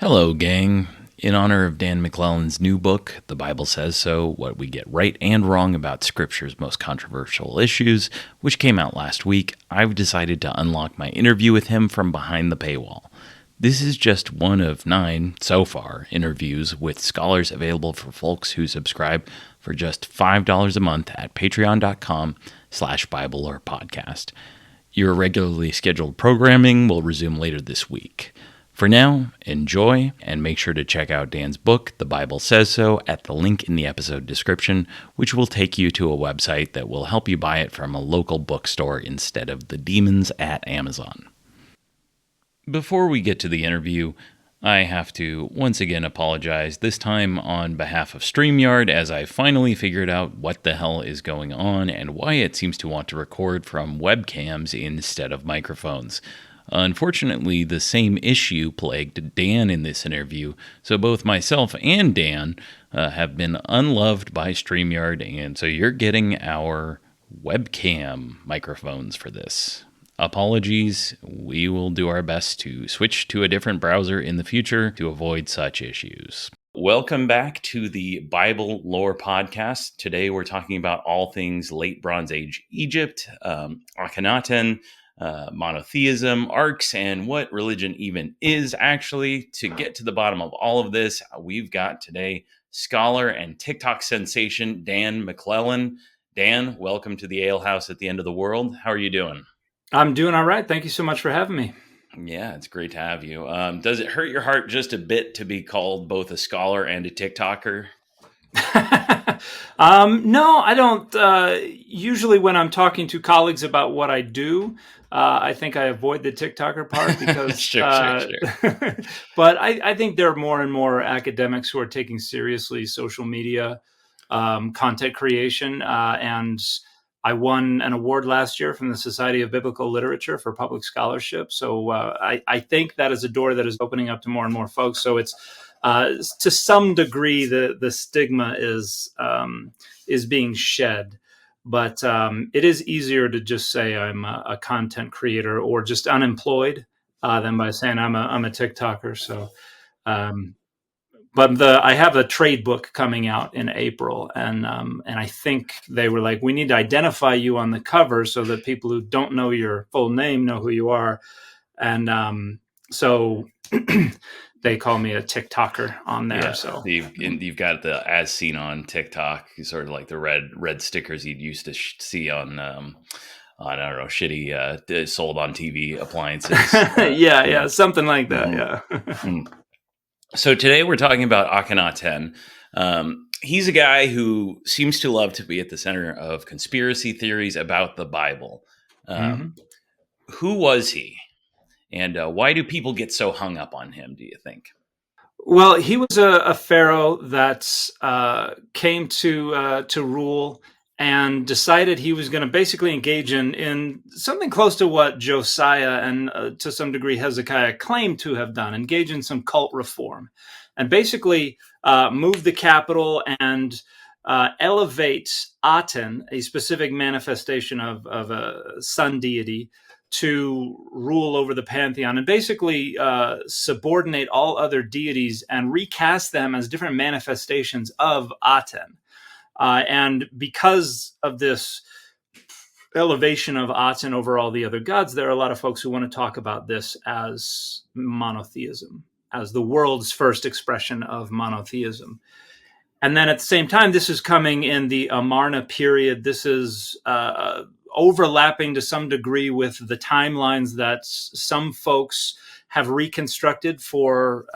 Hello, gang. In honor of Dan McClellan's new book, The Bible Says So, What We Get Right and Wrong About Scripture's Most Controversial Issues, which came out last week, I've decided to unlock my interview with him from behind the paywall. This is just one of 9, so far, interviews with scholars available for folks who subscribe for just $5 a month at patreon.com/BibleLorePodcast. Your regularly scheduled programming will resume later this week. For now, enjoy, and make sure to check out Dan's book, The Bible Says So, at the link in the episode description, which will take you to a website that will help you buy it from a local bookstore instead of the demons at Amazon. Before we get to the interview, I have to once again apologize, this time on behalf of StreamYard, as I finally figured out what the hell is going on and why it seems to want to record from webcams instead of microphones. Unfortunately, the same issue plagued Dan in this interview, so both myself and Dan have been unloved by StreamYard, and so you're getting our webcam microphones for this. Apologies, we will do our best to switch to a different browser in the future to avoid such issues. Welcome back to the Bible Lore Podcast. Today we're talking about all things late Bronze Age Egypt, Akhenaten, monotheism, arcs, and what religion even is actually. To get to the bottom of all of this, we've got today scholar and TikTok sensation Dan McClellan. Dan, welcome to the Ale House at the end of the world. How are you doing? I'm doing all right. Thank you so much for having me. Yeah, it's great to have you. Does it hurt your heart just a bit to be called both a scholar and a TikToker? No, I don't. Usually when I'm talking to colleagues about what I do, I think I avoid the TikToker part because, Sure. but I think there are more and more academics who are taking seriously social media content creation. And I won an award last year from the Society of Biblical Literature for public scholarship. So I think that is a door that is opening up to more and more folks. So it's to some degree the stigma is being shed, but it is easier to just say I'm a content creator or just unemployed than by saying I'm a TikToker. So. But I have a trade book coming out in April, and I think they were like, we need to identify you on the cover so that people who don't know your full name know who you are, and so they call me a TikToker on there. Yeah, so you've got the as seen on TikTok, sort of like the red stickers you'd used to see on I don't know, shitty sold on TV appliances. yeah, something like that. Yeah. So today we're talking about Akhenaten. He's a guy who seems to love to be at the center of conspiracy theories about the Bible. Who was he? And why do people get so hung up on him, do you think? Well, he was a pharaoh that came to rule and decided he was going to basically engage in something close to what Josiah and to some degree Hezekiah claimed to have done, engage in some cult reform, and basically move the capital and elevate Aten, a specific manifestation of a sun deity, to rule over the pantheon, and basically subordinate all other deities and recast them as different manifestations of Aten. And because of this elevation of Aten over all the other gods, there are a lot of folks who want to talk about this as monotheism, as the world's first expression of monotheism. And then at the same time, this is coming in the Amarna period. This is overlapping to some degree with the timelines that some folks have reconstructed for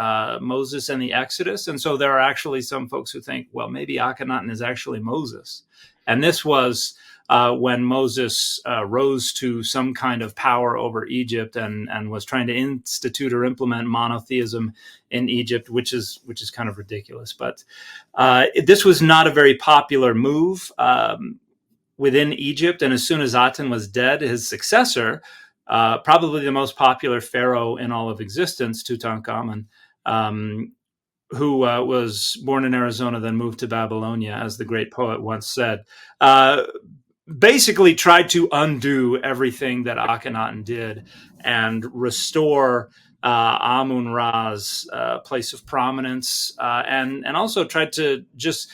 Moses and the Exodus. And so there are actually some folks who think, well, maybe Akhenaten is actually Moses. And this was when Moses rose to some kind of power over Egypt and was trying to institute or implement monotheism in Egypt, which is kind of ridiculous. But this was not a very popular move within Egypt. And as soon as Aten was dead, his successor, probably the most popular pharaoh in all of existence, Tutankhamun, who was born in Arizona, then moved to Babylonia, as the great poet once said, basically tried to undo everything that Akhenaten did and restore Amun-Ra's place of prominence, and also tried to just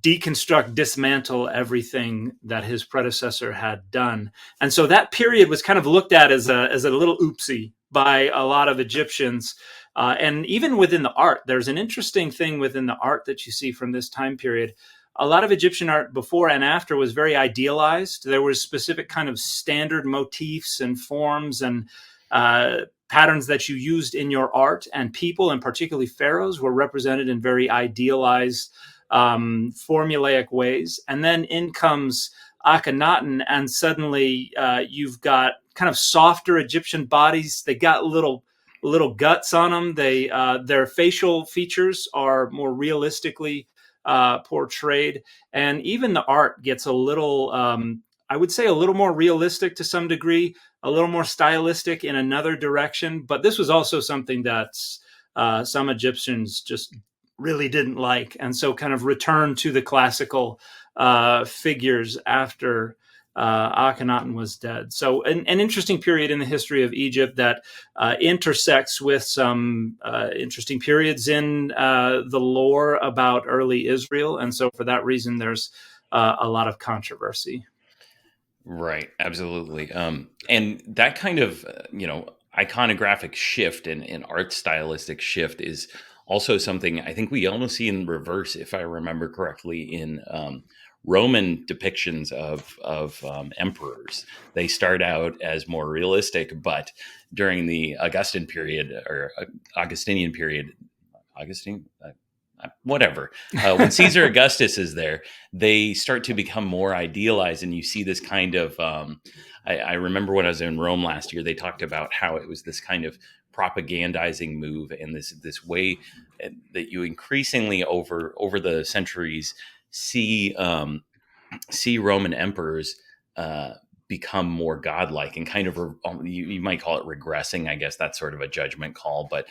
deconstruct, dismantle everything that his predecessor had done. And so that period was kind of looked at as a little oopsie by a lot of Egyptians. And even within the art, there's an interesting thing within the art that you see from this time period. A lot of Egyptian art before and after was very idealized. There was specific kind of standard motifs and forms and patterns that you used in your art, and people, and particularly pharaohs, were represented in very idealized, formulaic ways. And then in comes Akhenaten, and suddenly you've got kind of softer Egyptian bodies. They got little guts on them. Their facial features are more realistically portrayed, and even the art gets a little, I would say, a little more realistic to some degree, a little more stylistic in another direction. But this was also something that some Egyptians just really didn't like, and so kind of returned to the classical figures after Akhenaten was dead. So an interesting period in the history of Egypt that intersects with some interesting periods in the lore about early Israel. And so for that reason, there's a lot of controversy. Right, absolutely. And that kind of, iconographic shift and art stylistic shift is also something I think we almost see in reverse, if I remember correctly, in Roman depictions of emperors. They start out as more realistic, but during the Augustinian period, whatever. When Caesar Augustus is there, they start to become more idealized, and you see this kind of. I remember when I was in Rome last year, they talked about how it was this kind of propagandizing move, and this way that you increasingly over the centuries see Roman emperors become more godlike and kind of you might call it regressing. I guess that's sort of a judgment call, but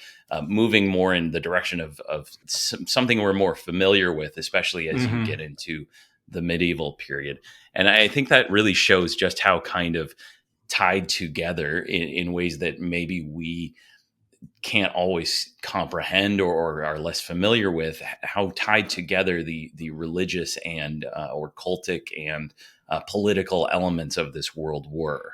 moving more in the direction of something we're more familiar with, especially as you get into the medieval period. And I think that really shows just how kind of tied together in ways that maybe we can't always comprehend or are less familiar with, how tied together the religious and or cultic and political elements of this world were.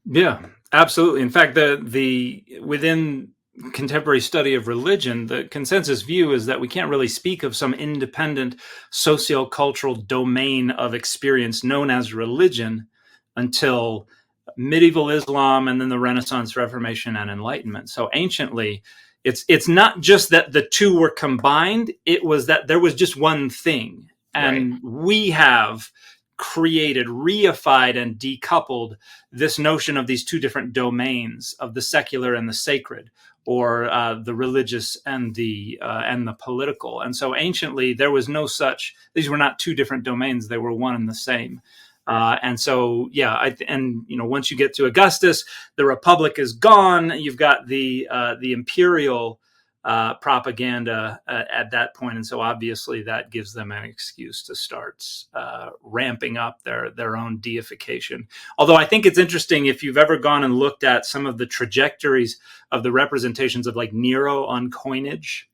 Yeah, absolutely. In fact, the within contemporary study of religion, the consensus view is that we can't really speak of some independent sociocultural domain of experience known as religion until medieval Islam and then the Renaissance, Reformation, and Enlightenment. So anciently, it's not just that the two were combined, it was that there was just one thing. And Right. we have created, reified, and decoupled this notion of these two different domains of the secular and the sacred, or the religious and the political. And so anciently, there was no such; these were not two different domains; they were one and the same. And so, yeah, once you get to Augustus, the Republic is gone. You've got the imperial propaganda at that point, and so obviously that gives them an excuse to start ramping up their own deification. Although I think it's interesting, if you've ever gone and looked at some of the trajectories of the representations of like Nero on coinage.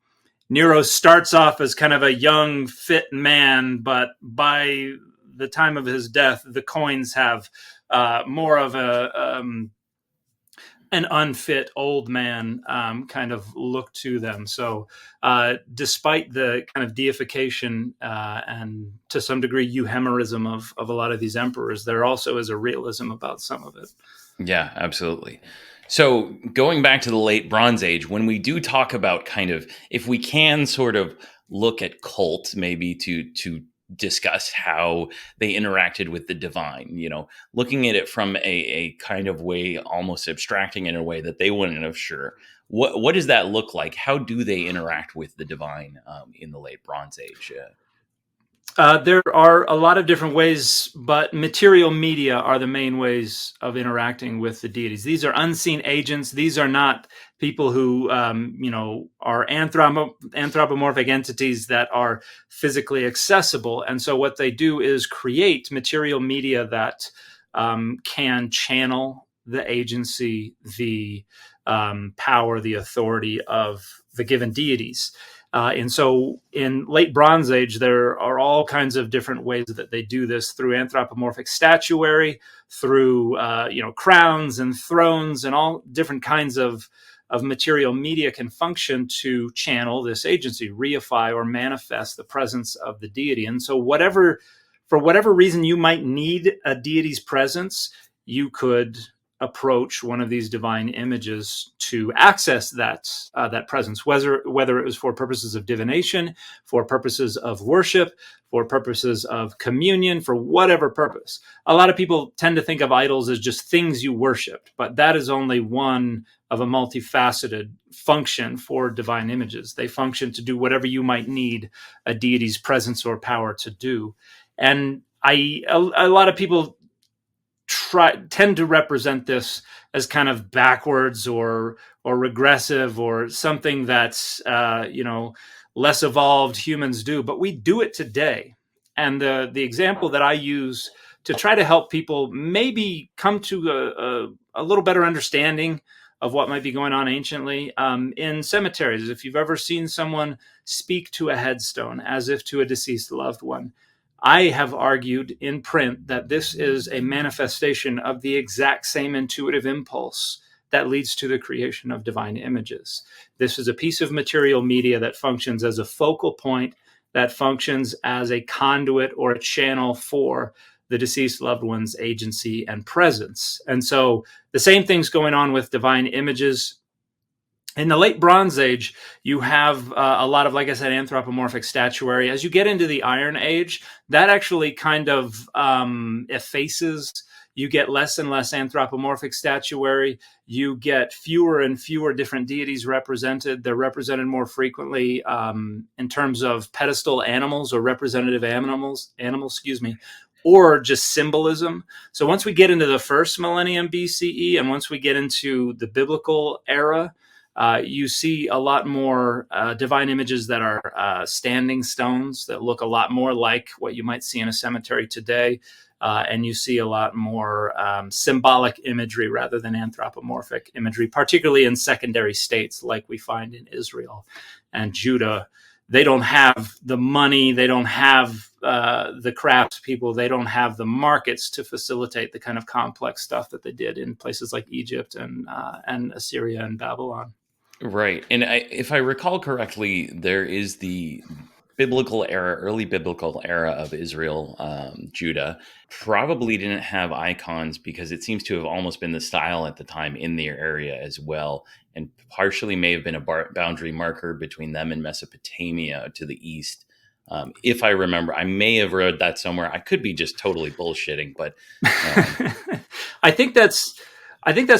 Nero starts off as kind of a young, fit man, but by the time of his death, the coins have more of an unfit old man kind of look to them. So despite the kind of deification and to some degree euhemerism of a lot of these emperors, there also is a realism about some of it. Yeah, absolutely. So going back to the late Bronze Age, when we do talk about kind of, if we can sort of look at cults, maybe to discuss how they interacted with the divine, looking at it from a kind of way, almost abstracting in a way that they wouldn't have. Sure. What does that look like? How do they interact with the divine in the late Bronze Age? There are a lot of different ways, but material media are the main ways of interacting with the deities. These are unseen agents. These are not people who, are anthropomorphic entities that are physically accessible. And so what they do is create material media that can channel the agency, the power, the authority of the given deities. And so in late Bronze Age, there are all kinds of different ways that they do this through anthropomorphic statuary, through crowns and thrones, and all different kinds of material media can function to channel this agency, reify or manifest the presence of the deity. And so for whatever reason you might need a deity's presence, you could approach one of these divine images to access that presence, whether it was for purposes of divination, for purposes of worship, for purposes of communion, for whatever purpose. A lot of people tend to think of idols as just things you worship, but that is only one of a multifaceted function for divine images. They function to do whatever you might need a deity's presence or power to do. And a lot of people tend to represent this as kind of backwards or regressive or something that's less evolved humans do, but we do it today. And the example that I use to try to help people maybe come to a little better understanding of what might be going on anciently in cemeteries. If you've ever seen someone speak to a headstone as if to a deceased loved one, I have argued in print that this is a manifestation of the exact same intuitive impulse that leads to the creation of divine images. This is a piece of material media that functions as a focal point, that functions as a conduit or a channel for the deceased loved one's agency and presence. And so the same thing's going on with divine images. In the late Bronze Age, you have a lot of, like I said, anthropomorphic statuary. As you get into the Iron Age, that actually kind of effaces. You get less and less anthropomorphic statuary. You get fewer and fewer different deities represented. They're represented more frequently in terms of pedestal animals or representative animals, or just symbolism. So once we get into the first millennium BCE, and once we get into the biblical era, you see a lot more divine images that are standing stones that look a lot more like what you might see in a cemetery today. And you see a lot more symbolic imagery rather than anthropomorphic imagery, particularly in secondary states like we find in Israel and Judah. They don't have the money, they don't have the craftspeople, they don't have the markets to facilitate the kind of complex stuff that they did in places like Egypt and Assyria and Babylon. Right. And if I recall correctly, there is the early biblical era of Israel, Judah, probably didn't have icons because it seems to have almost been the style at the time in their area as well. And partially may have been a boundary marker between them and Mesopotamia to the east. If I remember, I may have read that somewhere. I could be just totally bullshitting, but I think that's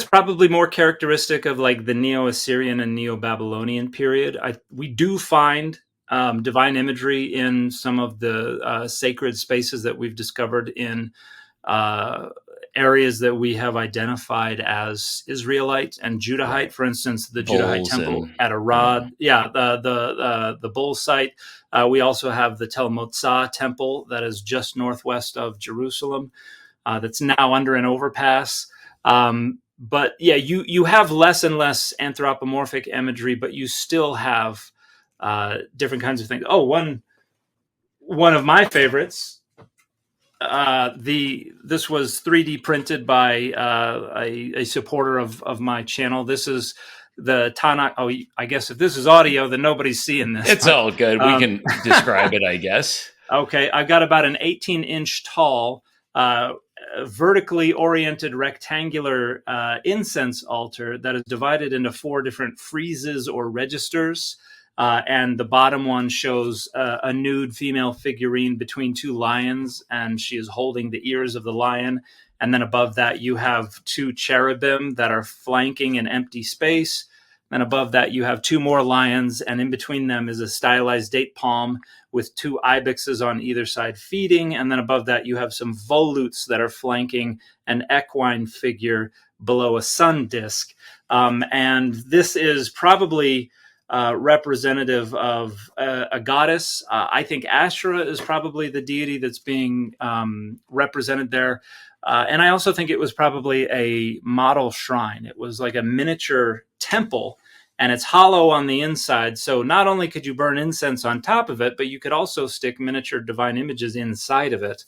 probably more characteristic of like the Neo-Assyrian and Neo-Babylonian period. We do find divine imagery in some of the sacred spaces that we've discovered in areas that we have identified as Israelite and Judahite. For instance, the Judahite temple at Arad, the bull site. We also have the Tel Motzah temple that is just northwest of Jerusalem, that's now under an overpass. But yeah, you have less and less anthropomorphic imagery, but you still have different kinds of things. Oh, one of my favorites. This was 3D printed by a supporter of my channel. This is the Tanakh. Oh, I guess if this is audio, then nobody's seeing this. It's all good. We can describe it, I guess. Okay, I've got about an 18-inch tall, vertically oriented rectangular incense altar that is divided into 4 different friezes or registers. And the bottom one shows a nude female figurine between 2 lions, and she is holding the ears of the lion. And then above that, you have 2 cherubim that are flanking an empty space. And above that, you have 2 more lions, and in between them is a stylized date palm with 2 ibexes on either side feeding. And then above that, you have some volutes that are flanking an equine figure below a sun disk. And this is probably representative of a goddess. I think Asherah is probably the deity that's being represented there. And I also think it was probably a model shrine. It was like a miniature temple, and it's hollow on the inside. So not only could you burn incense on top of it, but you could also stick miniature divine images inside of it.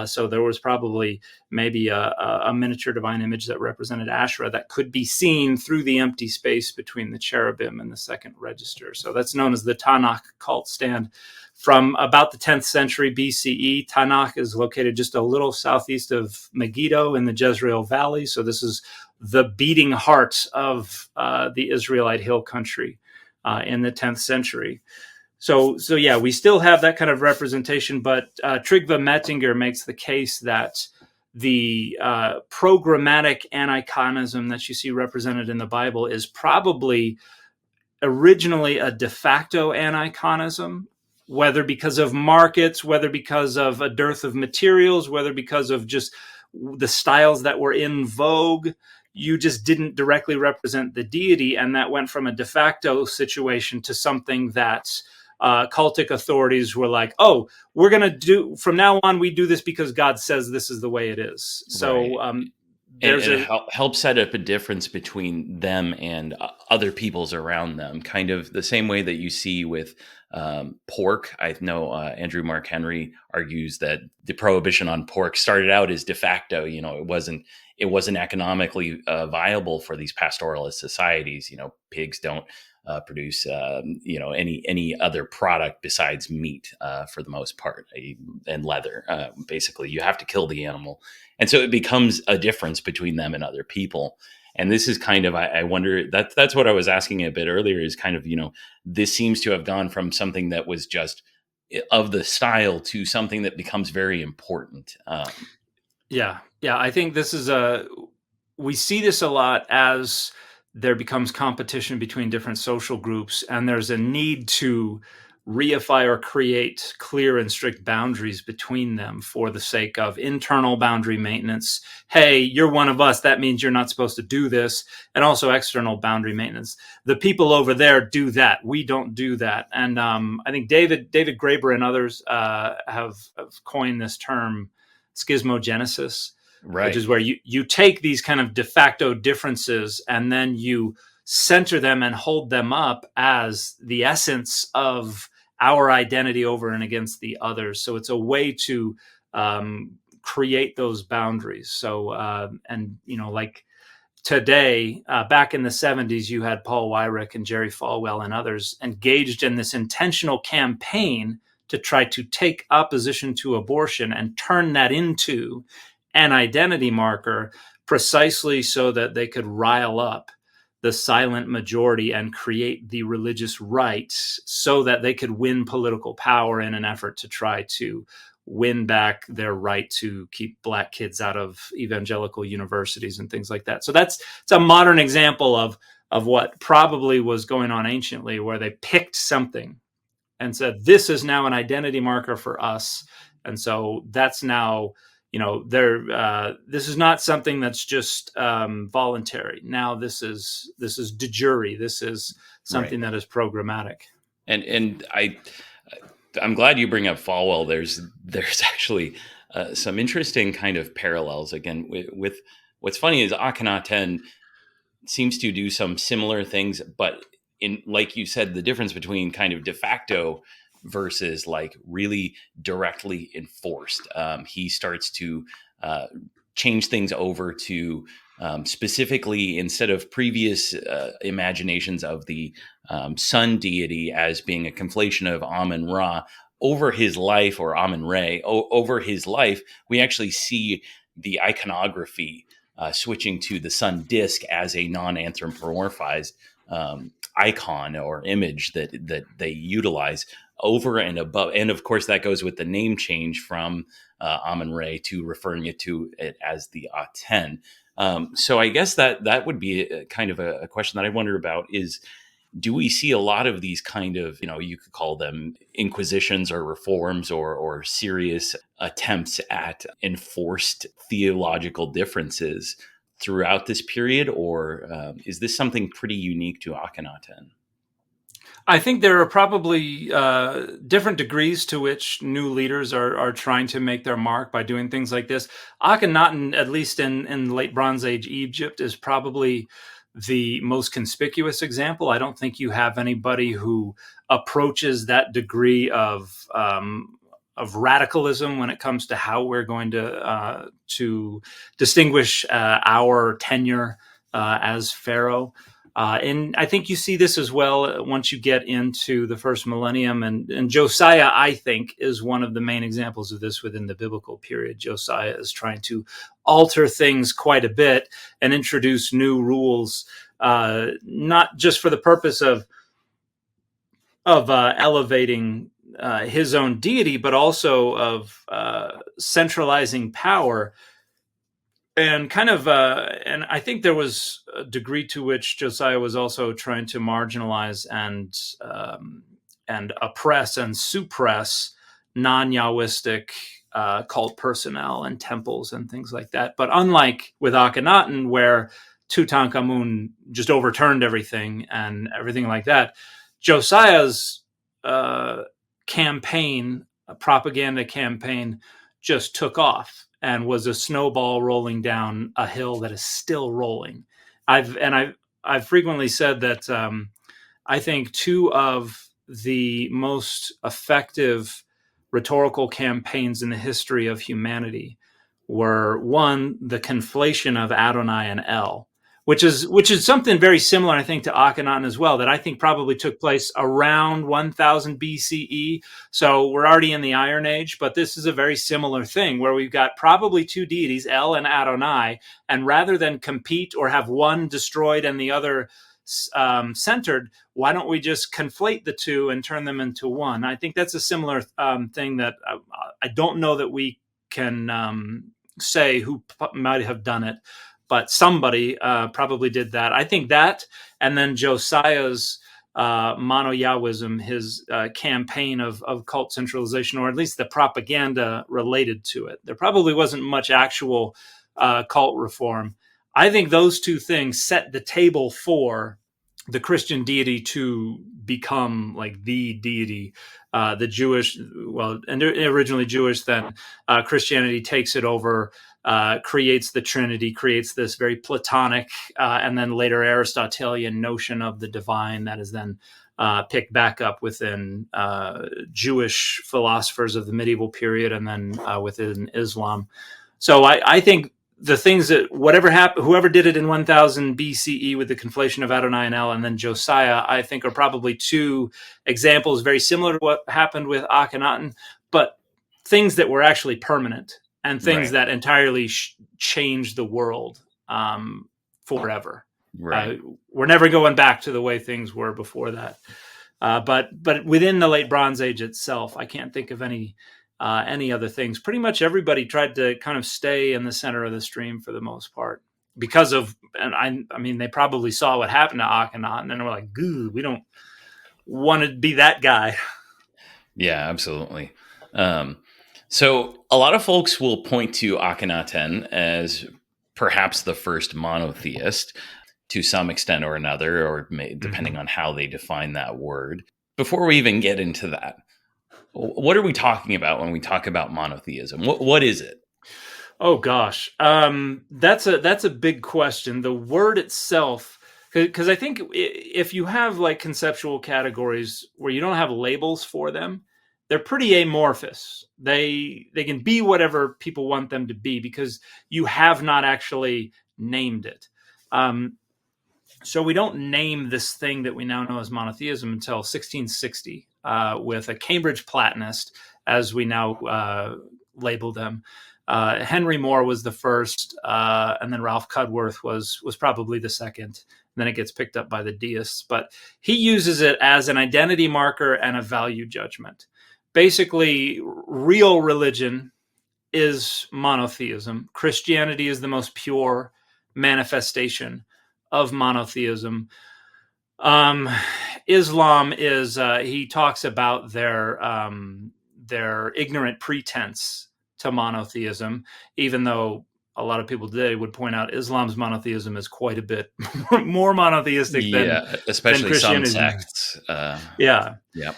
So there was probably maybe a miniature divine image that represented Asherah that could be seen through the empty space between the cherubim and the second register. So that's known as the Tanakh cult stand. From about the 10th century BCE, Tanakh is located just a little southeast of Megiddo in the Jezreel Valley. So this is the beating heart of the Israelite hill country in the 10th century. So yeah, we still have that kind of representation, but Trygve Mettinger makes the case that the programmatic aniconism that you see represented in the Bible is probably originally a de facto aniconism, whether because of markets, whether because of a dearth of materials, whether because of just the styles that were in vogue. You just didn't directly represent the deity, and that went from a de facto situation to something that cultic authorities were like, oh, we're going to do, from now on, we do this because God says this is the way it is. So Right. And it helps set up a difference between them and other peoples around them, kind of the same way that you see with pork. I know Andrew Mark Henry argues that the prohibition on pork started out as de facto. It wasn't economically viable for these pastoralist societies. Pigs don't produce any other product besides meat for the most part, and leather. Basically, you have to kill the animal, and so it becomes a difference between them and other people. And this is kind of, I wonder, that's what I was asking a bit earlier, is kind of, this seems to have gone from something that was just of the style to something that becomes very important. Yeah. I think this is we see this a lot as there becomes competition between different social groups, and there's a need to reify or create clear and strict boundaries between them for the sake of internal boundary maintenance. Hey, you're one of us. That means you're not supposed to do this. And also external boundary maintenance. The people over there do that. We don't do that. And I think David Graeber and others have coined this term schismogenesis, Right. which is where you take these kind of de facto differences and then you center them and hold them up as the essence of our identity over and against the others. So it's a way to create those boundaries. So, like today, back in the 70s, you had Paul Weyrich and Jerry Falwell and others engaged in this intentional campaign to try to take opposition to abortion and turn that into an identity marker, precisely so that they could rile up the silent majority and create the religious right so that they could win political power in an effort to try to win back their right to keep Black kids out of evangelical universities and things like that. So it's a modern example of what probably was going on anciently, where they picked something and said, this is now an identity marker for us. And so that's now, this is not something that's just voluntary. Now this is de jure. This is something that is programmatic. And I'm glad you bring up Falwell. There's actually some interesting kind of parallels again with what's funny is Akhenaten seems to do some similar things, but in, like you said, the difference between kind of de facto versus like really directly enforced. He starts to change things over to specifically, instead of previous imaginations of the sun deity as being a conflation of Amun Ra, over his life, or Amun Re, over his life, we actually see the iconography switching to the sun disk as a non-anthropomorphized icon or image that they utilize over and above. And of course, that goes with the name change from Amun Re to referring to it as the Aten. So I guess that would be a kind of a question that I wonder about is, do we see a lot of these kind of, you could call them inquisitions or reforms or serious attempts at enforced theological differences throughout this period? Or is this something pretty unique to Akhenaten? I think there are probably different degrees to which new leaders are trying to make their mark by doing things like this. Akhenaten, at least in late Bronze Age Egypt, is probably the most conspicuous example. I don't think you have anybody who approaches that degree of radicalism when it comes to how we're going to distinguish our tenure as pharaoh. And I think you see this as well once you get into the first millennium. And Josiah, I think, is one of the main examples of this within the biblical period. Josiah is trying to alter things quite a bit and introduce new rules, not just for the purpose of elevating his own deity, but also of centralizing power. And and I think there was a degree to which Josiah was also trying to marginalize and oppress and suppress non-Yahwistic cult personnel and temples and things like that. But unlike with Akhenaten, where Tutankhamun just overturned everything and everything like that, Josiah's campaign, a propaganda campaign, just took off and was a snowball rolling down a hill that is still rolling. I've frequently said that I think two of the most effective rhetorical campaigns in the history of humanity were, one, the conflation of Adonai and El, which is something very similar, I think, to Akhenaten as well, that I think probably took place around 1000 BCE. So we're already in the Iron Age, but this is a very similar thing where we've got probably two deities, El and Adonai, and rather than compete or have one destroyed and the other centered, why don't we just conflate the two and turn them into one? I think that's a similar thing that I don't know that we can say who might have done it, but somebody probably did that. I think that, and then Josiah's mono-Yahwism, his campaign of cult centralization, or at least the propaganda related to it. There probably wasn't much actual cult reform. I think those two things set the table for the Christian deity to become like the deity. The Jewish, well, and originally Jewish, then Christianity takes it over, creates the Trinity, creates this very Platonic and then later Aristotelian notion of the divine that is then picked back up within Jewish philosophers of the medieval period and then within Islam. So I think the things that whatever happened, whoever did it in 1000 BCE with the conflation of Adonai and El, and then Josiah, I think are probably two examples very similar to what happened with Akhenaten, but things that were actually permanent and things that entirely changed the world forever. Right. We're never going back to the way things were before that. But within the late Bronze Age itself, I can't think of any other things. Pretty much everybody tried to kind of stay in the center of the stream for the most part because of, and I mean, they probably saw what happened to Akhenaten and were like, "Goo, we don't want to be that guy." Yeah, absolutely. So a lot of folks will point to Akhenaten as perhaps the first monotheist to some extent or another, or depending on how they define that word. Before we even get into that, what are we talking about when we talk about monotheism? What is it? Oh gosh, that's a big question. The word itself, because I think if you have like conceptual categories where you don't have labels for them, they're pretty amorphous. They can be whatever people want them to be because you have not actually named it. So we don't name this thing that we now know as monotheism until 1660 with a Cambridge Platonist, as we now label them. Henry Moore was the first, and then Ralph Cudworth was probably the second. Then it gets picked up by the deists. But he uses it as an identity marker and a value judgment. Basically, real religion is monotheism. Christianity is the most pure manifestation of monotheism. Islam is, he talks about their ignorant pretense to monotheism, even though a lot of people today would point out Islam's monotheism is quite a bit more monotheistic than especially some Christianity. sects. Yeah. Yep.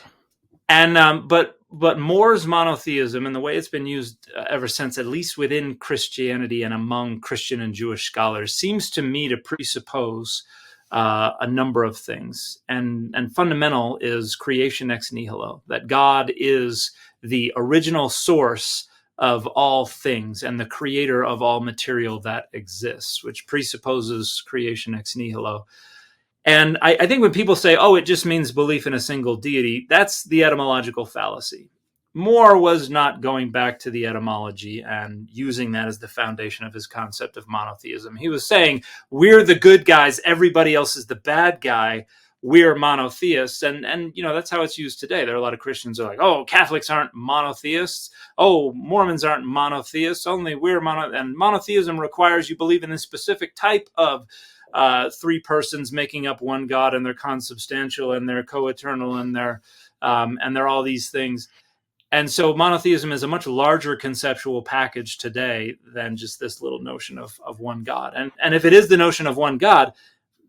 And but Moore's monotheism and the way it's been used ever since, at least within Christianity and among Christian and Jewish scholars, seems to me to presuppose a number of things. And fundamental is creation ex nihilo, that God is the original source of all things and the creator of all material that exists, which presupposes creation ex nihilo. And I think when people say, oh, it just means belief in a single deity, that's the etymological fallacy. Moore was not going back to the etymology and using that as the foundation of his concept of monotheism. He was saying, we're the good guys, everybody else is the bad guy, we're monotheists. And that's how it's used today. There are a lot of Christians who are like, oh, Catholics aren't monotheists. Oh, Mormons aren't monotheists. Only we're and monotheism requires you believe in this specific type of three persons making up one God, and they're consubstantial and they're co-eternal and they're all these things. And so monotheism is a much larger conceptual package today than just this little notion of one God. And if it is the notion of one God,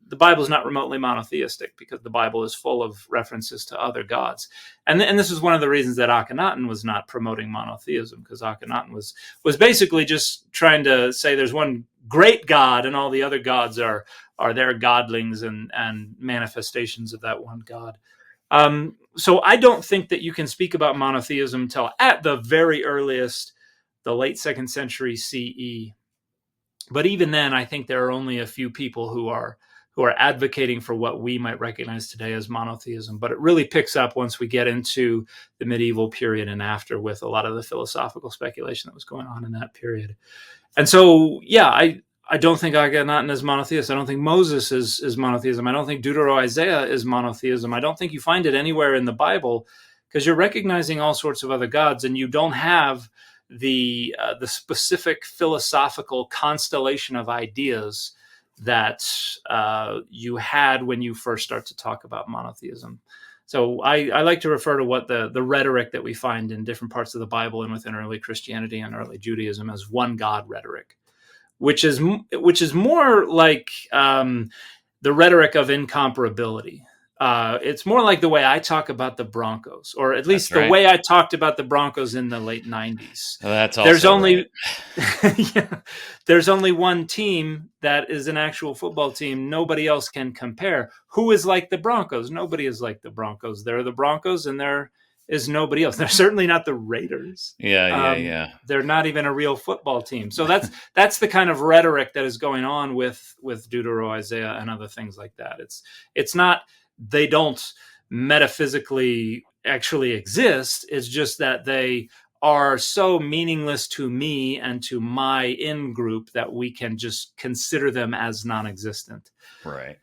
the Bible is not remotely monotheistic, because the Bible is full of references to other gods. And this is one of the reasons that Akhenaten was not promoting monotheism, because Akhenaten was basically just trying to say there's one great God and all the other gods are their godlings and manifestations of that one God. So I don't think that you can speak about monotheism till at the very earliest, the late 2nd century CE. But even then, I think there are only a few people who are advocating for what we might recognize today as monotheism. But it really picks up once we get into the medieval period and after, with a lot of the philosophical speculation that was going on in that period. And so, yeah, I don't think Akhenaten is monotheist. I don't think Moses is monotheism. I don't think Deutero-Isaiah is monotheism. I don't think you find it anywhere in the Bible, because you're recognizing all sorts of other gods, and you don't have the specific philosophical constellation of ideas that you had when you first start to talk about monotheism. So I like to refer to what the rhetoric that we find in different parts of the Bible and within early Christianity and early Judaism as one God rhetoric, which is more like the rhetoric of incomparability. It's more like the way I talk about the Broncos, or at least the way I talked about the Broncos in the late 90s. Well, that's also there's only yeah, there's only one team that is an actual football team. Nobody else can compare. Who is like the Broncos? Nobody is like the Broncos. They're the Broncos, and there is nobody else. They're certainly not the Raiders. Yeah. They're not even a real football team. So that's the kind of rhetoric that is going on with Deutero-Isaiah and other things like that. It's not they don't metaphysically actually exist. It's just that they are so meaningless to me and to my in-group that we can just consider them as non-existent. Right.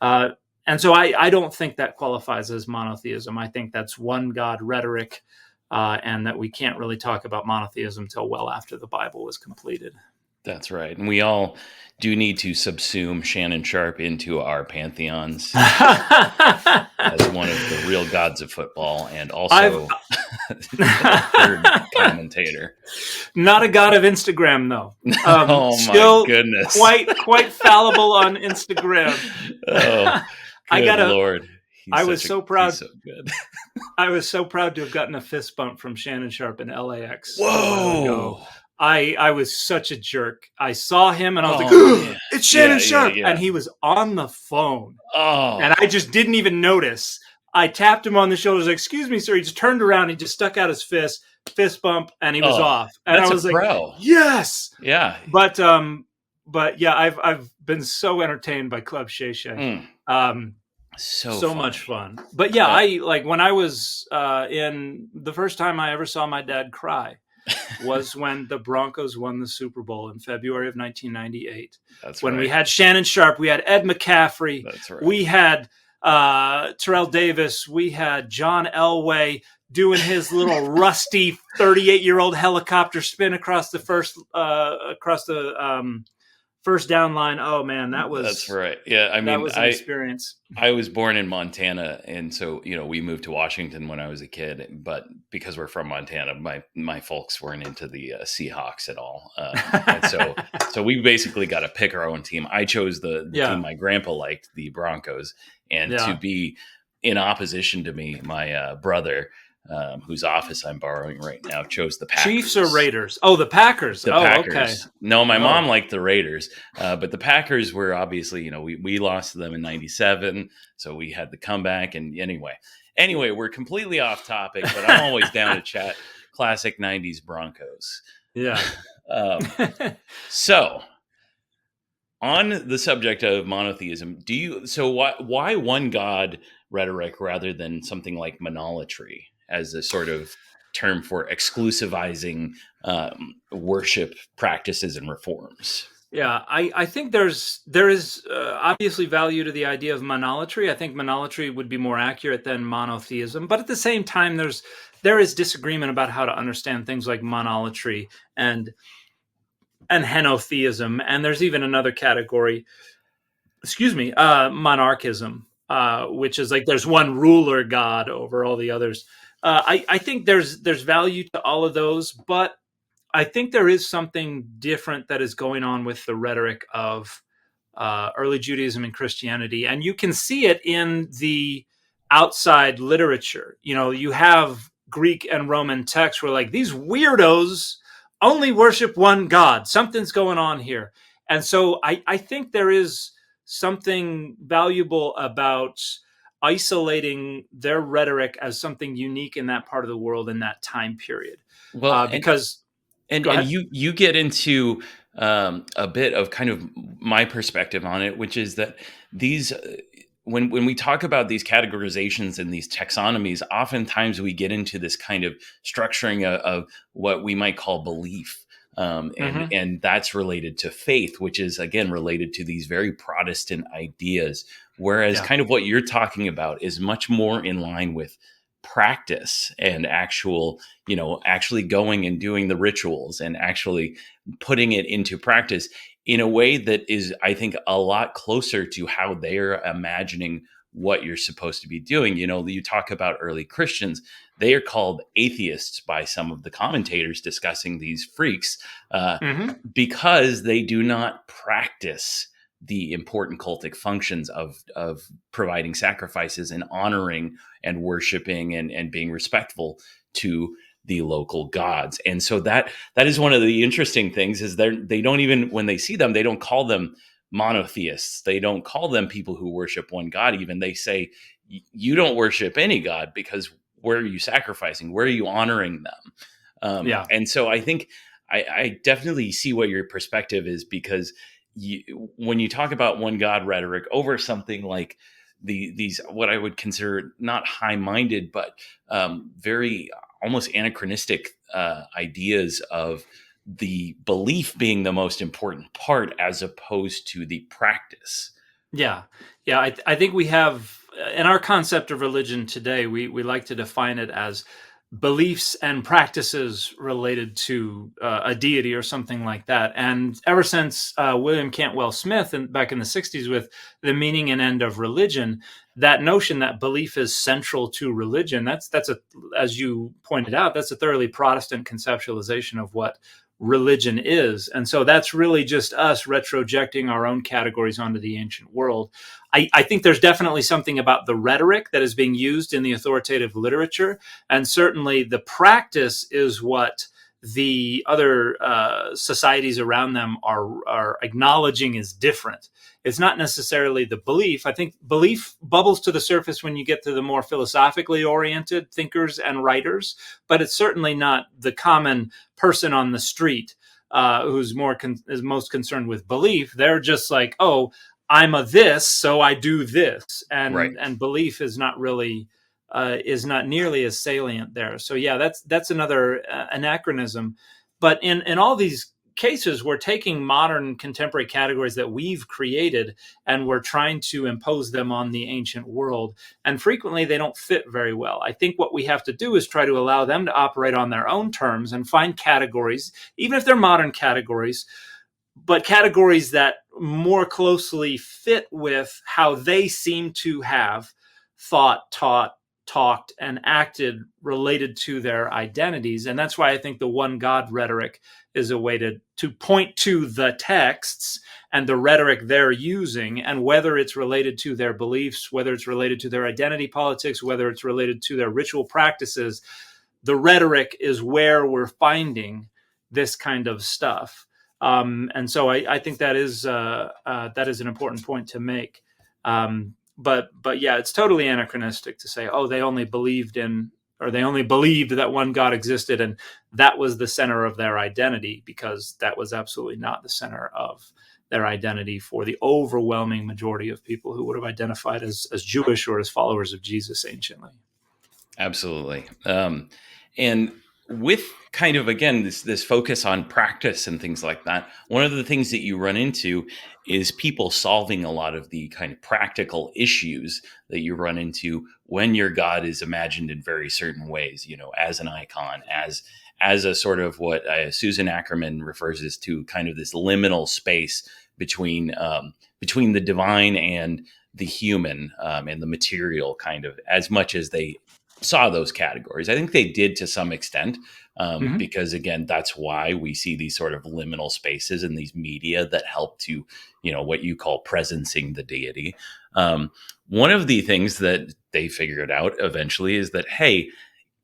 And so I don't think that qualifies as monotheism. I think that's one God rhetoric, and that we can't really talk about monotheism till well after the Bible was completed. That's right. And we all do need to subsume Shannon Sharpe into our pantheons as one of the real gods of football, and also third commentator. Not a god of Instagram, though. Oh, still my goodness. Quite fallible on Instagram. Oh, good Lord. I was so proud. So good. I was so proud to have gotten a fist bump from Shannon Sharpe in LAX. Whoa. I was such a jerk. I saw him and I was like, it's Shannon Sharpe. Yeah. And he was on the phone. Oh. And I just didn't even notice. I tapped him on the should, like, excuse me, sir. He just turned around. He just stuck out his fist bump, and he was off. And I was like, pro. Yes. Yeah. But yeah, I've been so entertained by Club Shay Shay. So much fun. But yeah, I like when I was in the first time I ever saw my dad cry was when the Broncos won the Super Bowl in February of 1998. That's when right. we had Shannon Sharpe, we had Ed McCaffrey, that's right. We had Terrell Davis, we had John Elway doing his little rusty 38-year-old helicopter spin across the first down line. Oh man, that's right. Yeah, I mean, that was an experience. I was born in Montana, and so we moved to Washington when I was a kid. But because we're from Montana, my folks weren't into the Seahawks at all, and so we basically got to pick our own team. I chose the team Yeah. my grandpa liked, the Broncos, and to Yeah. be in opposition to me, my brother, whose office I'm borrowing right now, chose the Packers. Chiefs or Raiders? Oh, the Packers. The Oh, Packers. okay. No, my mom liked the Raiders, but the Packers were obviously, we lost to them in '97, so we had the comeback. And anyway, we're completely off topic, but I'm always down to chat classic '90s Broncos. Yeah. So, on the subject of monotheism, why one God rhetoric rather than something like monolatry as a sort of term for exclusivizing worship practices and reforms? Yeah, I think there is obviously value to the idea of monolatry. I think monolatry would be more accurate than monotheism, but at the same time, there is disagreement about how to understand things like monolatry and henotheism, and there's even another category, monarchism, which is like there's one ruler god over all the others. I think there's value to all of those, but I think there is something different that is going on with the rhetoric of early Judaism and Christianity, and you can see it in the outside literature. You have Greek and Roman texts where like these weirdos only worship one God. Something's going on here. And so I think there is something valuable about isolating their rhetoric as something unique in that part of the world in that time period. Well, because and you get into a bit of kind of my perspective on it, which is that these when we talk about these categorizations and these taxonomies, oftentimes we get into this kind of structuring of what we might call belief. And that's related to faith, which is, again, related to these very Protestant ideas. Whereas kind of what you're talking about is much more in line with practice and actually going and doing the rituals and actually putting it into practice in a way that is, I think, a lot closer to how they're imagining what you're supposed to be doing. You talk about early Christians, they are called atheists by some of the commentators discussing these freaks because they do not practice the important cultic functions of providing sacrifices and honoring and worshiping and being respectful to the local gods. And so that is one of the interesting things is they don't even, when they see them, they don't call them monotheists. They don't call them people who worship one God. Even they say, you don't worship any God, because where are you sacrificing? Where are you honoring them? And so I think I definitely see what your perspective is, because when you talk about one God rhetoric over something like these what I would consider not high-minded, but very almost anachronistic ideas of the belief being the most important part as opposed to the practice. Yeah. I think we have, in our concept of religion today, we like to define it as beliefs and practices related to a deity or something like that. And ever since William Cantwell Smith back in the 60s with The Meaning and End of Religion, that notion that belief is central to religion, that's as you pointed out, that's a thoroughly Protestant conceptualization of what religion is. And so that's really just us retrojecting our own categories onto the ancient world. I think there's definitely something about the rhetoric that is being used in the authoritative literature. And certainly the practice is what the other societies around them are acknowledging is different. It's not necessarily the belief. I think belief bubbles to the surface when you get to the more philosophically oriented thinkers and writers, but it's certainly not the common person on the street who's is most concerned with belief. They're just like, oh, I'm a this, so I do this, and belief is not really is not nearly as salient there. So yeah, that's another anachronism. But in all these cases, we're taking modern contemporary categories that we've created and we're trying to impose them on the ancient world. And frequently they don't fit very well. I think what we have to do is try to allow them to operate on their own terms and find categories, even if they're modern categories, but categories that more closely fit with how they seem to have thought, taught, talked and acted related to their identities. And that's why I think the one God rhetoric is a way to point to the texts and the rhetoric they're using, and whether it's related to their beliefs, whether it's related to their identity politics, whether it's related to their ritual practices, the rhetoric is where we're finding this kind of stuff. And so I think that is an important point to make. But yeah, it's totally anachronistic to say, oh, they only believed that one God existed, and that was the center of their identity, because that was absolutely not the center of their identity for the overwhelming majority of people who would have identified as Jewish or as followers of Jesus anciently. Absolutely. And with kind of, again, this focus on practice and things like that, one of the things that you run into is people solving a lot of the kind of practical issues that you run into when your God is imagined in very certain ways, as an icon, as a sort of what Susan Ackerman refers to, kind of this liminal space between the divine and the human, and the material, kind of, as much as they saw those categories. I think they did to some extent, because again, that's why we see these sort of liminal spaces in these media that help to, what you call presencing the deity. One of the things that they figured out eventually is that, hey,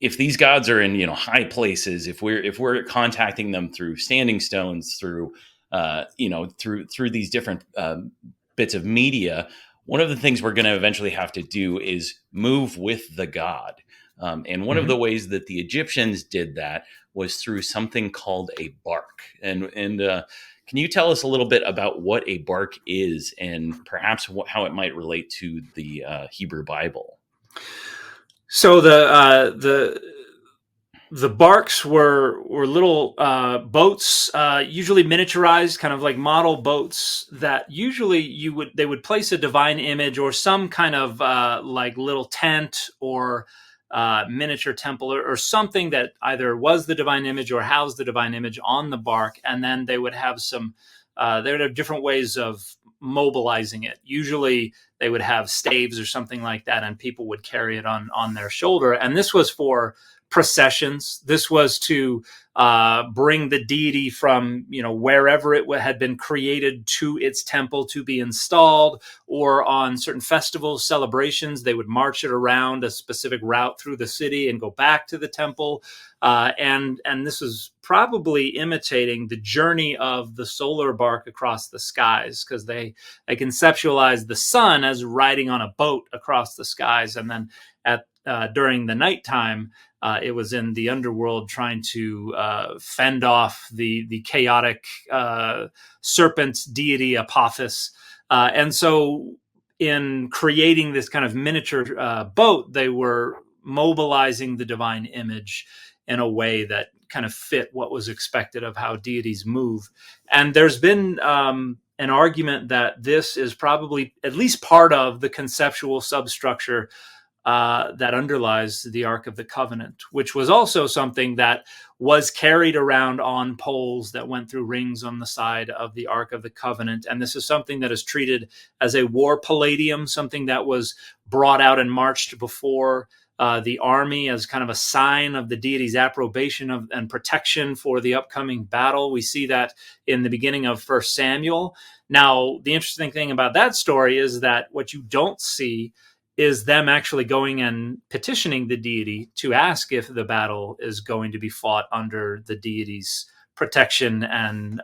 if these gods are in, high places, if we're contacting them through standing stones, through through these different bits of media, one of the things we're going to eventually have to do is move with the god. And one of the ways that the Egyptians did that was through something called a bark. And can you tell us a little bit about what a bark is, and perhaps how it might relate to the Hebrew Bible? So the barks were little boats, usually miniaturized, kind of like model boats, that usually they would place a divine image or some kind of like little tent or miniature temple or something that either was the divine image or housed the divine image on the bark, and then they would have different ways of mobilizing it. Usually they would have staves or something like that, and people would carry it on their shoulder. And this was for processions. This was to bring the deity from wherever it had been created to its temple to be installed, or on certain festivals, celebrations, they would march it around a specific route through the city and go back to the temple. And this is probably imitating the journey of the solar bark across the skies, because they conceptualized the sun as riding on a boat across the skies, and then during the nighttime, it was in the underworld trying to fend off the chaotic serpent deity Apophis. And so in creating this kind of miniature boat, they were mobilizing the divine image in a way that kind of fit what was expected of how deities move. And there's been an argument that this is probably at least part of the conceptual substructure that underlies the Ark of the Covenant, which was also something that was carried around on poles that went through rings on the side of the Ark of the Covenant. And this is something that is treated as a war palladium, something that was brought out and marched before the army as kind of a sign of the deity's approbation and protection for the upcoming battle. We see that in the beginning of 1 Samuel. Now, the interesting thing about that story is that what you don't see is them actually going and petitioning the deity to ask if the battle is going to be fought under the deity's protection and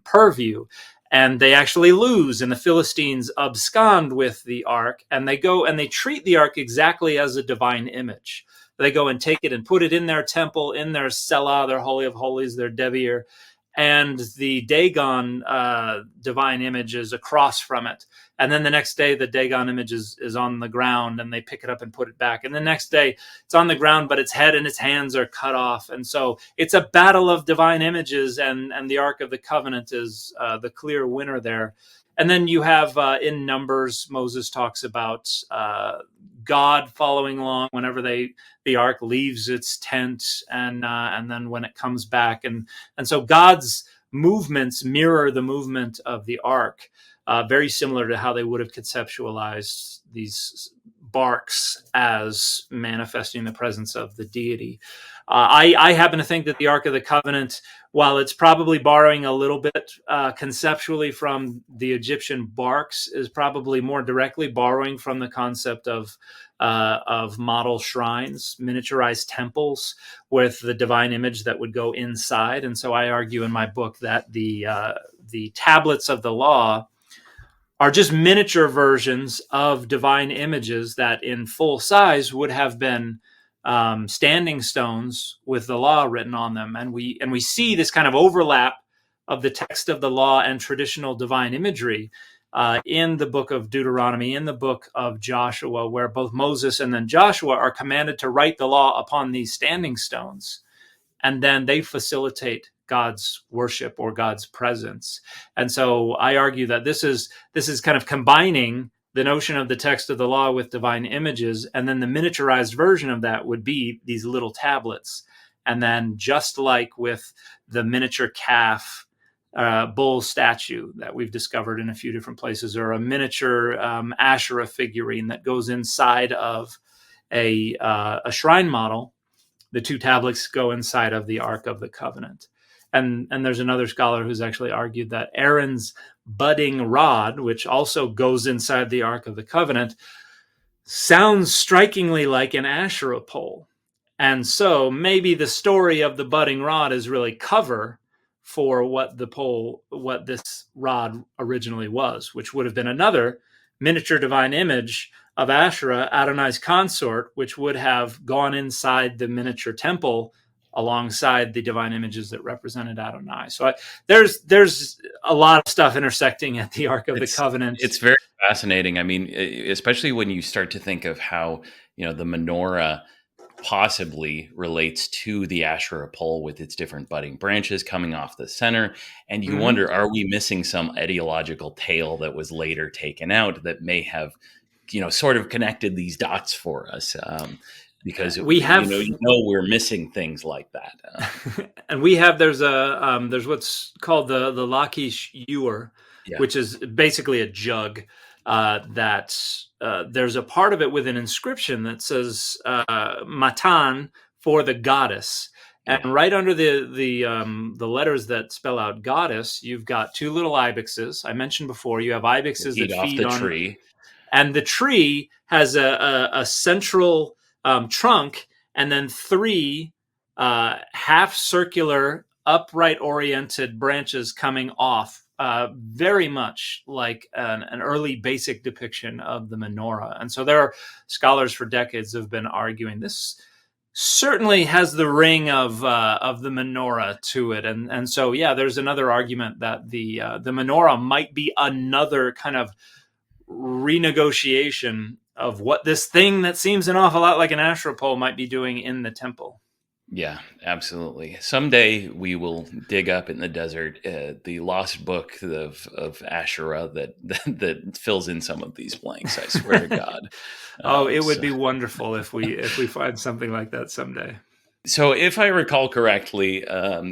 purview. And they actually lose, and the Philistines abscond with the ark, and they go and they treat the ark exactly as a divine image. They go and take it and put it in their temple, in their Selah, their Holy of Holies, their Devir, and the Dagon divine image is across from it. And then the next day, the Dagon image is on the ground, and they pick it up and put it back. And the next day, it's on the ground, but its head and its hands are cut off. And so it's a battle of divine images, and the Ark of the Covenant is the clear winner there. And then you have in Numbers, Moses talks about God following along whenever the ark leaves its tent, and then when it comes back, and so God's movements mirror the movement of the ark, very similar to how they would have conceptualized these barks as manifesting the presence of the deity. I happen to think that the Ark of the Covenant, while it's probably borrowing a little bit conceptually from the Egyptian barks, is probably more directly borrowing from the concept of model shrines, miniaturized temples with the divine image that would go inside. And so I argue in my book that the tablets of the law are just miniature versions of divine images that in full size would have been standing stones with the law written on them. And we see this kind of overlap of the text of the law and traditional divine imagery in the book of Deuteronomy, in the book of Joshua, where both Moses and then Joshua are commanded to write the law upon these standing stones. And then they facilitate God's worship or God's presence. And so I argue that this is kind of combining the notion of the text of the law with divine images, and then the miniaturized version of that would be these little tablets. And then just like with the miniature calf bull statue that we've discovered in a few different places, or a miniature Asherah figurine that goes inside of a shrine model, the two tablets go inside of the Ark of the Covenant. And there's another scholar who's actually argued that Aaron's budding rod, which also goes inside the Ark of the Covenant, sounds strikingly like an Asherah pole. And so maybe the story of the budding rod is really cover for what this rod originally was, which would have been another miniature divine image of Asherah, Adonai's consort, which would have gone inside the miniature temple alongside the divine images that represented Adonai. So there's a lot of stuff intersecting at the Ark of the Covenant. It's very fascinating. I mean, especially when you start to think of how, the menorah possibly relates to the Asherah pole with its different budding branches coming off the center. And you wonder, are we missing some ideological tail that was later taken out that may have, sort of connected these dots for us? Because we have, we're missing things like that. And we have, there's what's called the Lachish ewer, which is basically a jug that there's a part of it with an inscription that says Matan for the goddess. And right under the letters that spell out goddess, you've got two little ibexes. I mentioned before, you have ibexes that feed on the tree. And the tree has a central trunk, and then three half circular, upright oriented branches coming off, very much like an early basic depiction of the menorah. And so there are scholars for decades have been arguing this certainly has the ring of the menorah to it. And so, there's another argument that the menorah might be another kind of renegotiation of what this thing that seems an awful lot like an Asherah pole might be doing in the temple. Yeah, absolutely. Someday we will dig up in the desert the lost book of Asherah that fills in some of these blanks. I swear to God. It would be wonderful if we find something like that someday. So, if I recall correctly,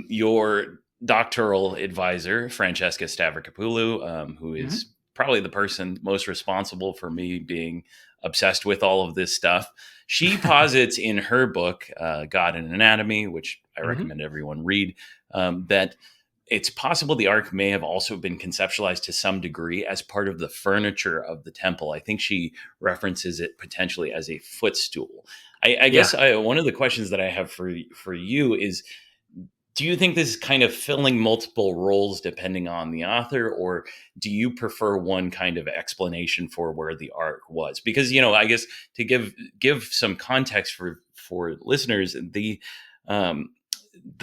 your doctoral advisor, Francesca Stavrokopoulou, who is probably the person most responsible for me being obsessed with all of this stuff, she posits in her book, God and Anatomy, which I recommend everyone read, that it's possible the Ark may have also been conceptualized to some degree as part of the furniture of the temple. I think she references it potentially as a footstool. I guess one of the questions that I have for you is, do you think this is kind of filling multiple roles depending on the author, or do you prefer one kind of explanation for where the Ark was? Because, I guess to give some context for listeners, the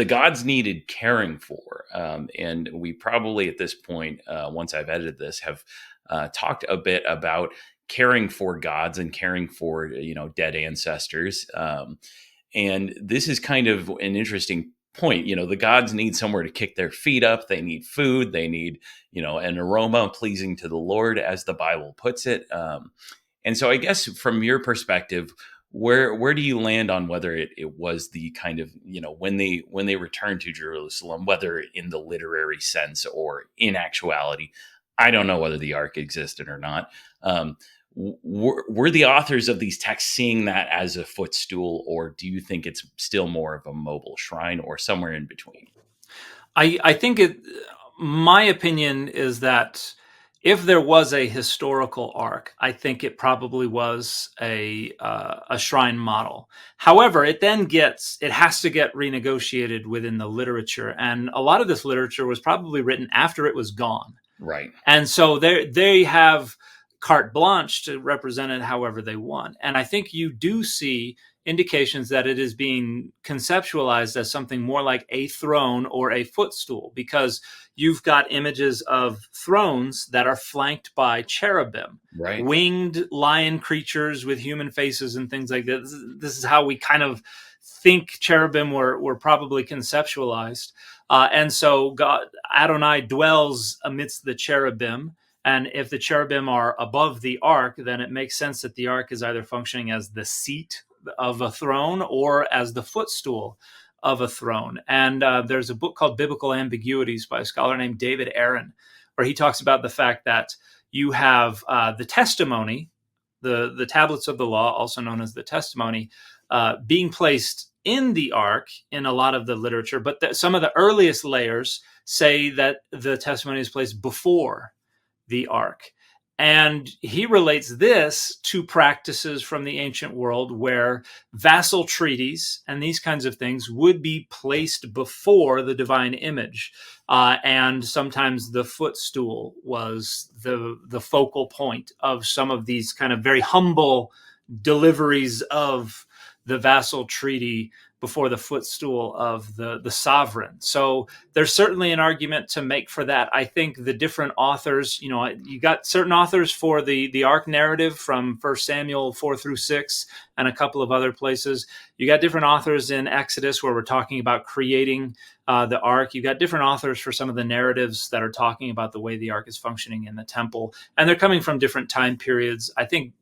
gods needed caring for. And we probably at this point, once I've edited this, have talked a bit about caring for gods and caring for, dead ancestors. And this is kind of an interesting point. The gods need somewhere to kick their feet up. They need food. They need, an aroma pleasing to the Lord, as the Bible puts it. And so I guess from your perspective, where do you land on whether it was the kind of, when they returned to Jerusalem, whether in the literary sense or in actuality? I don't know whether the Ark existed or not. Were the authors of these texts seeing that as a footstool, or do you think it's still more of a mobile shrine, or somewhere in between? I think my opinion is that if there was a historical ark, I think it probably was a shrine model. However, it has to get renegotiated within the literature, and a lot of this literature was probably written after it was gone. Right. And so they have carte blanche to represent it however they want. And I think you do see indications that it is being conceptualized as something more like a throne or a footstool, because you've got images of thrones that are flanked by cherubim, Right. winged lion creatures with human faces and things like this. This is how we kind of think cherubim were probably conceptualized. And so God, Adonai dwells amidst the cherubim. And if the cherubim are above the ark, then it makes sense that the ark is either functioning as the seat of a throne or as the footstool of a throne. And there's a book called Biblical Ambiguities by a scholar named David Aaron, where he talks about the fact that you have the testimony, the tablets of the law, also known as the testimony, being placed in the ark in a lot of the literature, but some of the earliest layers say that the testimony is placed before the ark. And he relates this to practices from the ancient world where vassal treaties and these kinds of things would be placed before the divine image. And sometimes the footstool was the focal point of some of these kind of very humble deliveries of the vassal treaty before the footstool of the sovereign. So there's certainly an argument to make for that. I think the different authors, you got certain authors for the ark narrative from 1 Samuel 4-6 and a couple of other places. You got different authors in Exodus where we're talking about creating the ark. You got different authors for some of the narratives that are talking about the way the ark is functioning in the temple. And they're coming from different time periods. I think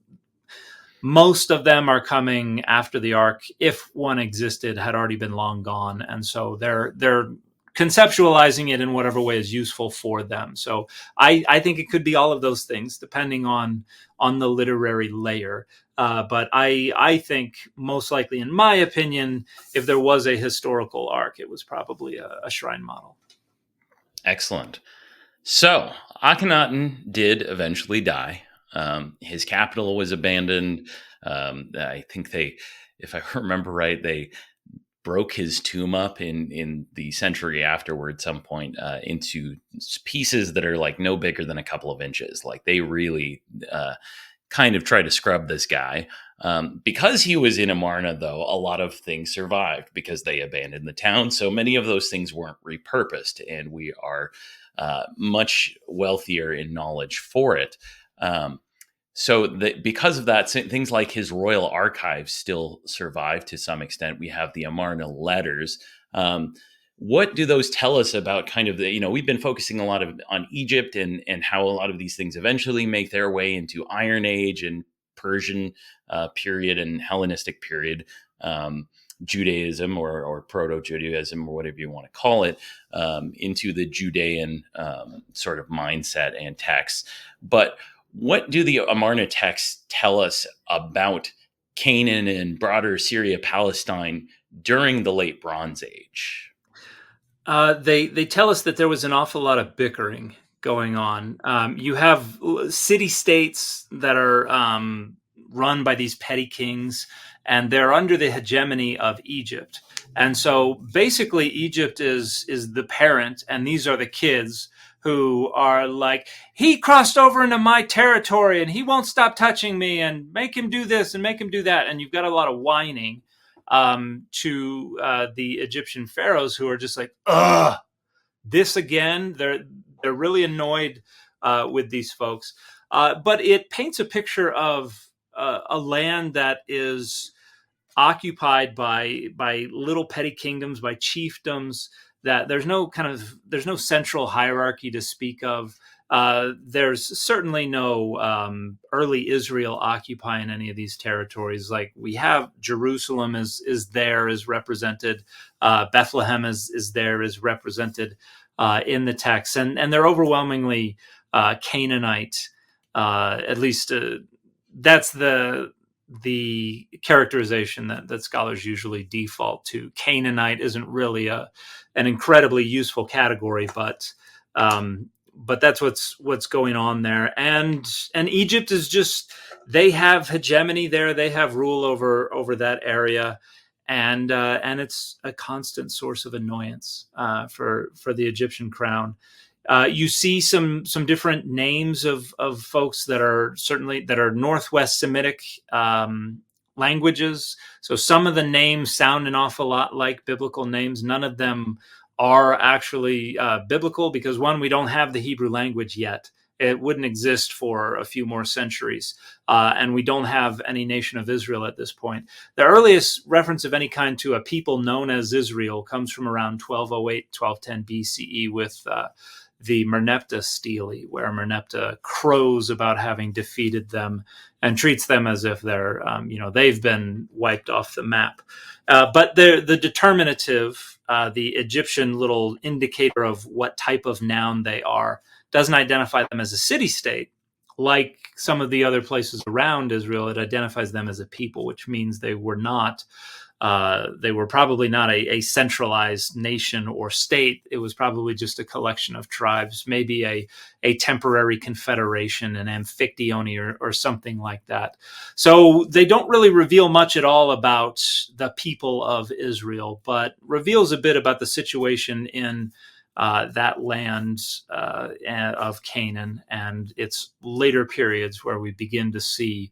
most of them are coming after the ark, if one existed, had already been long gone. And so they're conceptualizing it in whatever way is useful for them. So I think it could be all of those things, depending on the literary layer. But I think most likely, in my opinion, if there was a historical ark, it was probably a shrine model. Excellent. So Akhenaten did eventually die. His capital was abandoned. I think if I remember right, they broke his tomb up in the century afterward, some point, into pieces that are like no bigger than a couple of inches. Like they really kind of tried to scrub this guy. Because he was in Amarna, though, a lot of things survived because they abandoned the town. So many of those things weren't repurposed, and we are much wealthier in knowledge for it. Because of that, things like his royal archives still survive to some extent. We have the Amarna letters. What do those tell us about kind of we've been focusing a lot on Egypt and how a lot of these things eventually make their way into Iron Age and Persian period and Hellenistic period, Judaism or Proto-Judaism or whatever you want to call it, into the Judean sort of mindset and texts. But what do the Amarna texts tell us about Canaan and broader Syria, Palestine during the late Bronze Age? They tell us that there was an awful lot of bickering going on. You have city-states that are run by these petty kings, and they're under the hegemony of Egypt. And so basically Egypt is the parent, and these are the kids who are like, he crossed over into my territory and he won't stop touching me, and make him do this and make him do that. And you've got a lot of whining to the Egyptian pharaohs who are just like, ugh, this again. They're really annoyed with these folks. But it paints a picture of a land that is occupied by little petty kingdoms, by chiefdoms, that there's no central hierarchy to speak of. There's certainly no early Israel occupying any of these territories. Like we have Jerusalem is represented, Bethlehem is represented in the text, and they're overwhelmingly Canaanite, at least that's the characterization that scholars usually default to. Canaanite isn't really an incredibly useful category, but that's what's going on there. And Egypt is just, they have hegemony there. They have rule over that area, and it's a constant source of annoyance for the Egyptian crown. You see some different names of folks that are Northwest Semitic languages. So some of the names sound an awful lot like biblical names. None of them are actually biblical, because one, we don't have the Hebrew language yet. It wouldn't exist for a few more centuries. And we don't have any nation of Israel at this point. The earliest reference of any kind to a people known as Israel comes from around 1208, 1210 BCE with the Merneptah stele, where Merneptah crows about having defeated them and treats them as if they're, they've been wiped off the map. But the determinative, the Egyptian little indicator of what type of noun they are, doesn't identify them as a city-state. Like some of the other places around Israel, it identifies them as a people, which means they were probably not a centralized nation or state. It was probably just a collection of tribes, maybe a temporary confederation, an amphictyony or something like that. So they don't really reveal much at all about the people of Israel, but reveals a bit about the situation in that land of Canaan and its later periods, where we begin to see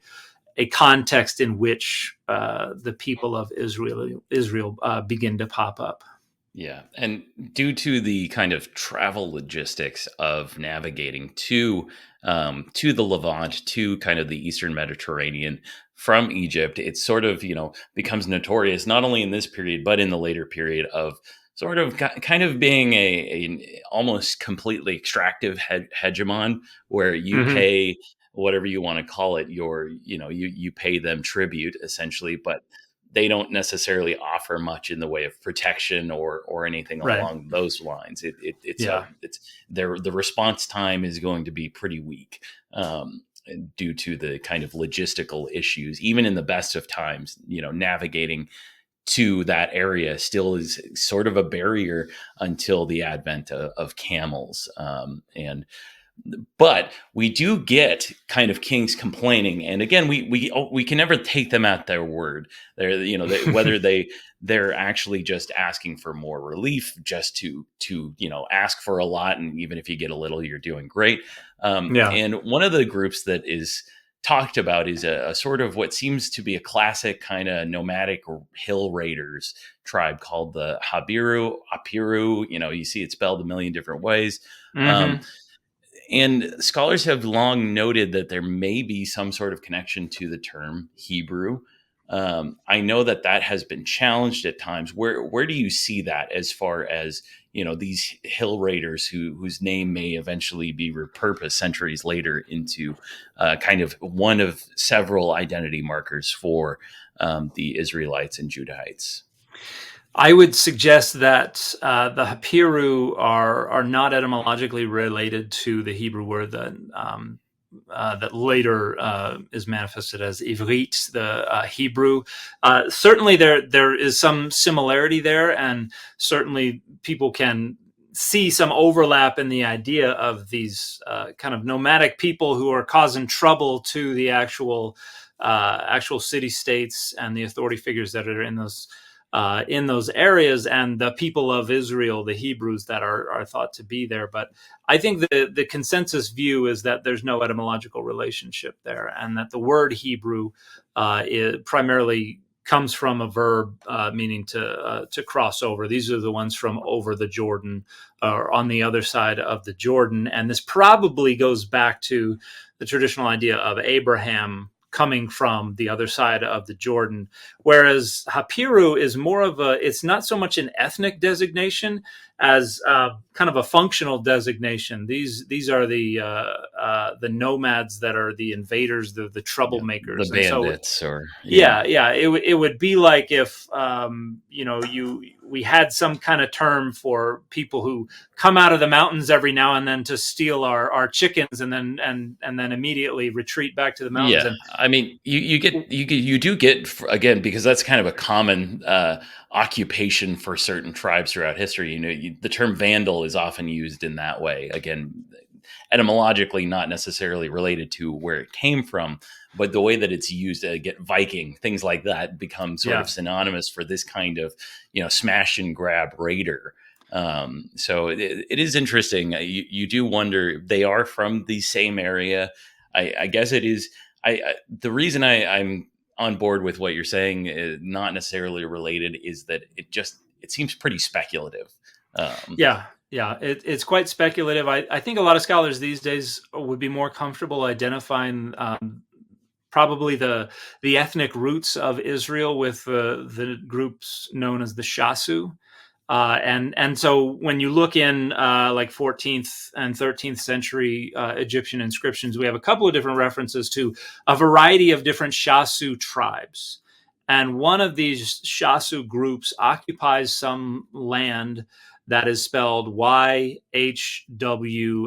a context in which the people of Israel begin to pop up. Yeah, and due to the kind of travel logistics of navigating to the Levant, to kind of the Eastern Mediterranean from Egypt, it's sort of becomes notorious not only in this period but in the later period of sort of kind of being a almost completely extractive hegemon, where you pay whatever you want to call it, you pay them tribute essentially, but they don't necessarily offer much in the way of protection or anything along those lines. The response time is going to be pretty weak due to the kind of logistical issues. Even in the best of times, navigating to that area still is sort of a barrier until the advent of camels. But we do get kind of kings complaining, and again, we can never take them at their word. Whether they're actually just asking for more relief, just to ask for a lot, and even if you get a little, you're doing great. And one of the groups that is talked about is a sort of what seems to be a classic kind of nomadic hill raiders tribe called the Apiru. You see it spelled a million different ways. And scholars have long noted that there may be some sort of connection to the term Hebrew. I know that has been challenged at times. Where do you see that as far as these hill raiders whose name may eventually be repurposed centuries later into kind of one of several identity markers for the Israelites and Judahites? I would suggest that the Hapiru are not etymologically related to the Hebrew word that later is manifested as Ivrit, the Hebrew. Certainly there is some similarity there, and certainly people can see some overlap in the idea of these kind of nomadic people who are causing trouble to the actual city-states and the authority figures that are in those areas, and the people of Israel, the Hebrews that are thought to be there. But I think the consensus view is that there's no etymological relationship there, and that the word Hebrew primarily comes from a verb meaning to cross over. These are the ones from over the Jordan, or on the other side of the Jordan. And this probably goes back to the traditional idea of Abraham coming from the other side of the Jordan, whereas Hapiru is more of it's not so much an ethnic designation as kind of a functional designation. These are the nomads that are the invaders, the troublemakers, the bandits, it would be like if we had some kind of term for people who come out of the mountains every now and then to steal our chickens, and then immediately retreat back to the mountains. Yeah, And I mean, you do get, again, because that's kind of a common occupation for certain tribes throughout history. The term vandal is often used in that way. Again, etymologically, not necessarily related to where it came from, but the way that it's used, get Viking, things like that, become sort of yeah, synonymous for this kind of smash and grab raider. So it is interesting. You do wonder, they are from the same area. I guess it is. The reason I'm on board with what you're saying, not necessarily related, is that it seems pretty speculative. Um, yeah, it's quite speculative. I think a lot of scholars these days would be more comfortable identifying probably the ethnic roots of Israel with the groups known as the Shasu. And so when you look in like 14th and 13th century Egyptian inscriptions, we have a couple of different references to a variety of different Shasu tribes. And one of these Shasu groups occupies some land that is spelled YHW,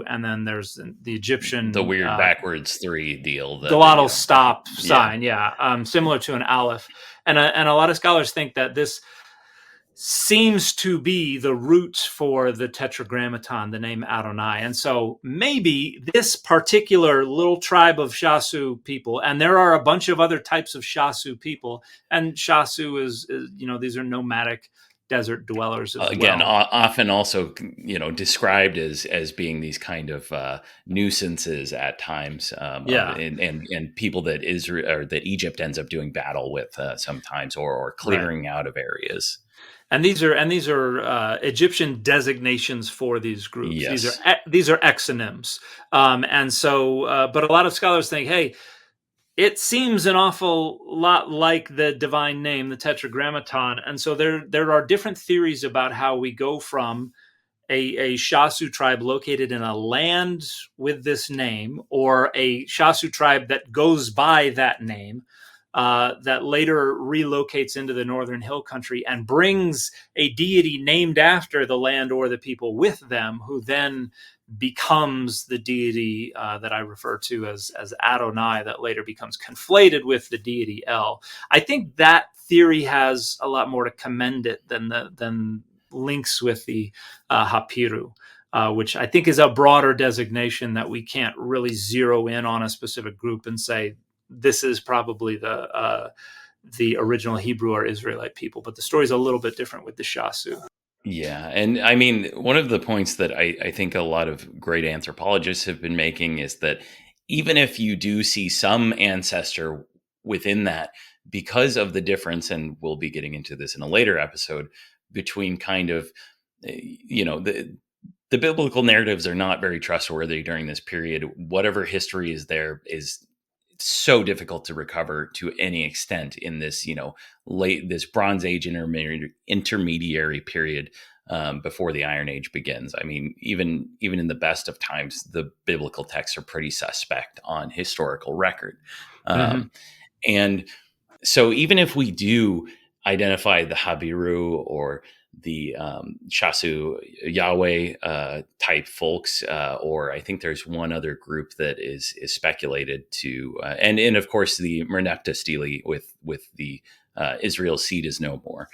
and then there's the the Egyptian weird backwards three deal. glottal stop Yeah. sign, similar to an aleph. And a lot of scholars think that this seems to be the roots for the Tetragrammaton, the name Adonai. And so maybe this particular little tribe of Shasu people, and there are a bunch of other types of Shasu people, and Shasu is these are nomadic desert dwellers as Again, well. often also described as being these kind of nuisances at times, Yeah, and people that Israel or that Egypt ends up doing battle with sometimes, or right. clearing out of areas. And these are Egyptian designations for these groups. Yes. These are exonyms, and so. But a lot of scholars think, hey, it seems an awful lot like the divine name, the Tetragrammaton, and so there are different theories about how we go from a Shasu tribe located in a land with this name, or a Shasu tribe that goes by that name, that later relocates into the northern hill country and brings a deity named after the land or the people with them, who then becomes the deity that I refer to as Adonai, that later becomes conflated with the deity El. I think that theory has a lot more to commend it than links with the Hapiru, which I think is a broader designation that we can't really zero in on a specific group and say this is probably the original Hebrew or Israelite people. But the story is a little bit different with the Shasu. Yeah. And I mean, one of the points that I think a lot of great anthropologists have been making is that even if you do see some ancestor within that, because of the difference, and we'll be getting into this in a later episode, between kind of, the biblical narratives are not very trustworthy during this period. Whatever history is there is so difficult to recover to any extent in this, this Bronze Age intermediary period, before the Iron Age begins. I mean, even in the best of times, the biblical texts are pretty suspect on historical record. Mm-hmm. And so even if we do identify the Habiru or the Shasu Yahweh type folks, or I think there's one other group that is speculated to, and of course the Merneptah Stele with the Israel seed is no more.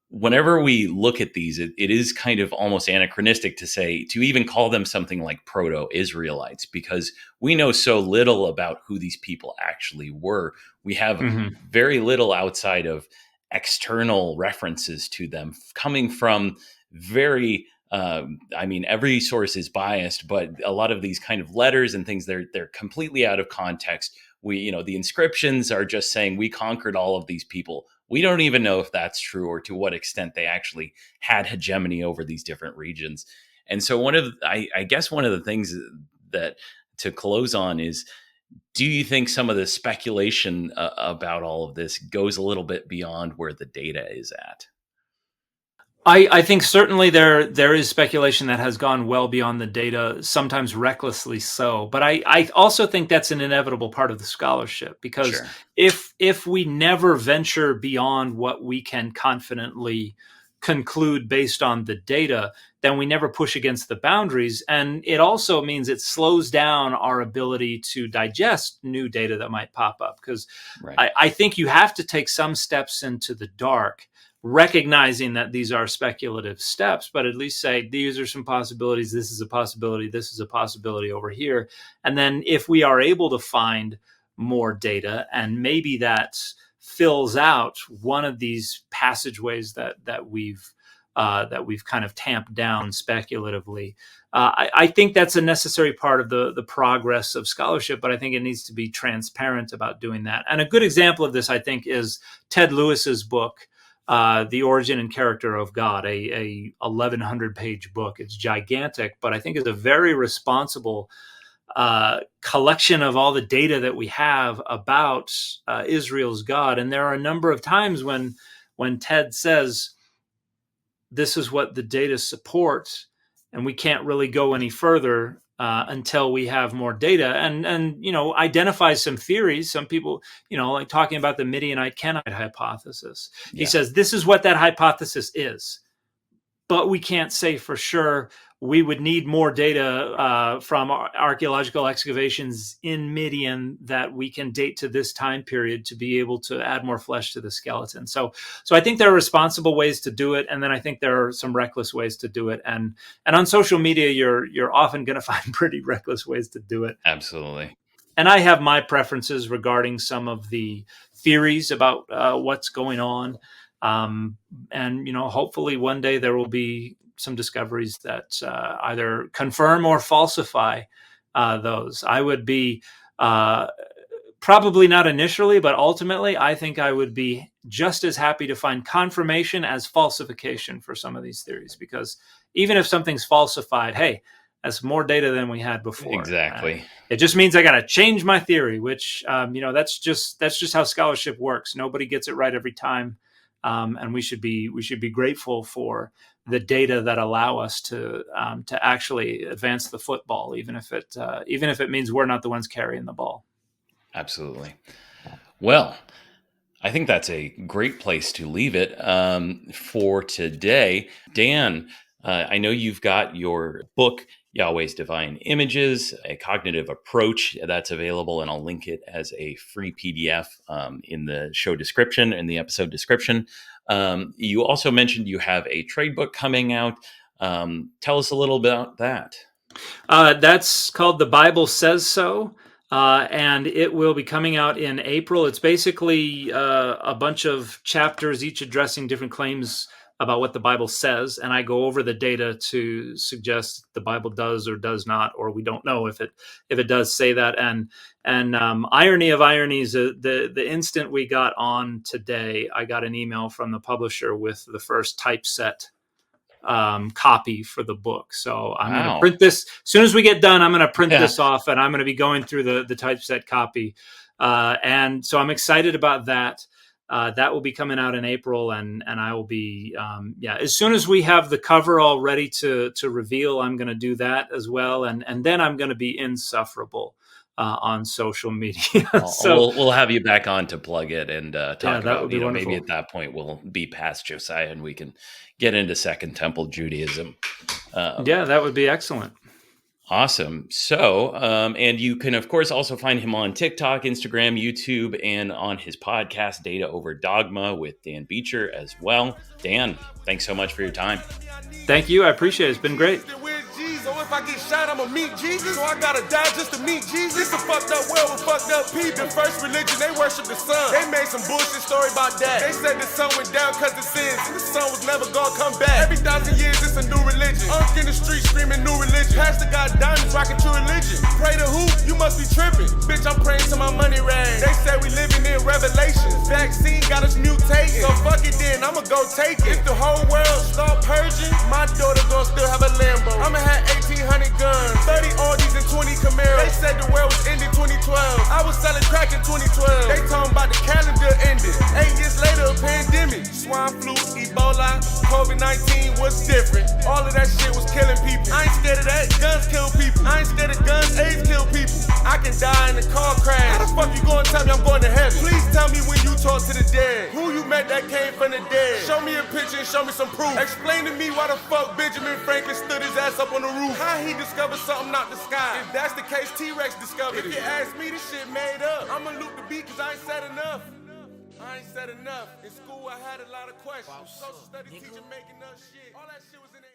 Whenever we look at these, it is kind of almost anachronistic to even call them something like proto-Israelites, because we know so little about who these people actually were. We have Mm-hmm. very little outside of external references to them coming from very every source is biased, but a lot of these kind of letters and things, they're completely out of context. The inscriptions are just saying we conquered all of these people. We don't even know if that's true or to what extent they actually had hegemony over these different regions. And so I guess one of the things that to close on is, do you think some of the speculation about all of this goes a little bit beyond where the data is at? I think certainly there is speculation that has gone well beyond the data, sometimes recklessly so. But I also think that's an inevitable part of the scholarship, because Sure. if we never venture beyond what we can confidently conclude based on the data, then we never push against the boundaries. And it also means it slows down our ability to digest new data that might pop up. Because I think you have to take some steps into the dark, recognizing that these are speculative steps, but at least say, these are some possibilities. This is a possibility. This is a possibility over here. And then if we are able to find more data, and maybe that fills out one of these passageways that we've kind of tamped down speculatively, I think that's a necessary part of the progress of scholarship, but I think it needs to be transparent about doing that. And a good example of this, I think, is Ted Lewis's book, The Origin and Character of God, a 1,100-page book. It's gigantic, but I think it's a very responsible collection of all the data that we have about Israel's God. And there are a number of times when Ted says, this is what the data support, and we can't really go any further until we have more data, and identifies some theories. Some people, like talking about the Midianite-Kenite hypothesis. Yeah. He says, this is what that hypothesis is, but we can't say for sure. We would need more data from archaeological excavations in Midian that we can date to this time period to be able to add more flesh to the skeleton. So I think there are responsible ways to do it, and then I think there are some reckless ways to do it. And on social media, you're often going to find pretty reckless ways to do it. Absolutely. And I have my preferences regarding some of the theories about what's going on. And hopefully one day there will be some discoveries that either confirm or falsify those. I would be probably not initially, but ultimately, I think I would be just as happy to find confirmation as falsification for some of these theories, because even if something's falsified, hey, that's more data than we had before. Exactly. It just means I got to change my theory, which that's just how scholarship works. Nobody gets it right every time. And we should be grateful for the data that allow us to actually advance the football, even if it means we're not the ones carrying the ball. Absolutely. Well, I think that's a great place to leave it for today. Dan, I know you've got your book, Yahweh's Divine Images, a cognitive approach, that's available, and I'll link it as a free PDF in the show description, in the episode description. You also mentioned you have a trade book coming out. Tell us a little bit about that. That's called The Bible Says So, and it will be coming out in April. It's basically a bunch of chapters, each addressing different claims about what the Bible says, and I go over the data to suggest the Bible does or does not, or we don't know if it does say that. And irony of ironies, the instant we got on today, I got an email from the publisher with the first typeset copy for the book. So I'm going to print this as soon as we get done. I'm going to print this off, and I'm going to be going through the typeset copy, and so I'm excited about that. That will be coming out in April, and I will be, as soon as we have the cover all ready to reveal, I'm going to do that as well. And then I'm going to be insufferable on social media. So we'll have you back on to plug it and talk about, wonderful. Maybe at that point we'll be past Josiah and we can get into Second Temple Judaism. That would be excellent. Awesome. So, and you can, of course, also find him on TikTok, Instagram, YouTube, and on his podcast, Data Over Dogma, with Dan Beecher as well. Dan, thanks so much for your time. Thank you. I appreciate it. It's been great. So if I get shot, I'ma meet Jesus. So I gotta die just to meet Jesus. It's a fucked up world with fucked up people. The first religion, they worship the sun. They made some bullshit story about that. They said the sun went down cause of sins, and the sun was never gonna come back. Every 1,000 years, it's a new religion. Unk in the street screaming new religion. Pastor got diamonds rocking true religion. Pray to who? You must be tripping. Bitch, I'm praying to my money rag. They said we living in Revelations. Vaccine got us mutating. So fuck it then, I'ma go take it. If the whole world start purging, My daughter gon' still have a Lambo. I'ma have 1,800 guns, 30 Audis and 20 Camaros. They said the world was ending 2012. I was selling crack in 2012. They talking about the calendar ending. 8 years later, a pandemic. Swine flu, Ebola, COVID-19 was different. All of that shit was killing people. I ain't scared of that. Guns kill people. I ain't scared of guns. AIDS kill people. I can die in a car crash. How the fuck you gonna tell me I'm going to heaven? Please tell me when you talk to the dead. Who you met that came from the dead? Show me a picture and show me some proof. Explain to me why the fuck Benjamin Franklin stood his ass up on the roof. How he discovered something out the sky? If that's the case, T-Rex discovered it. If you ask me, this shit made up. I'ma loop the beat cause I ain't said enough. I ain't said enough. In school I had a lot of questions. Social studies teacher making up shit. All that shit was in the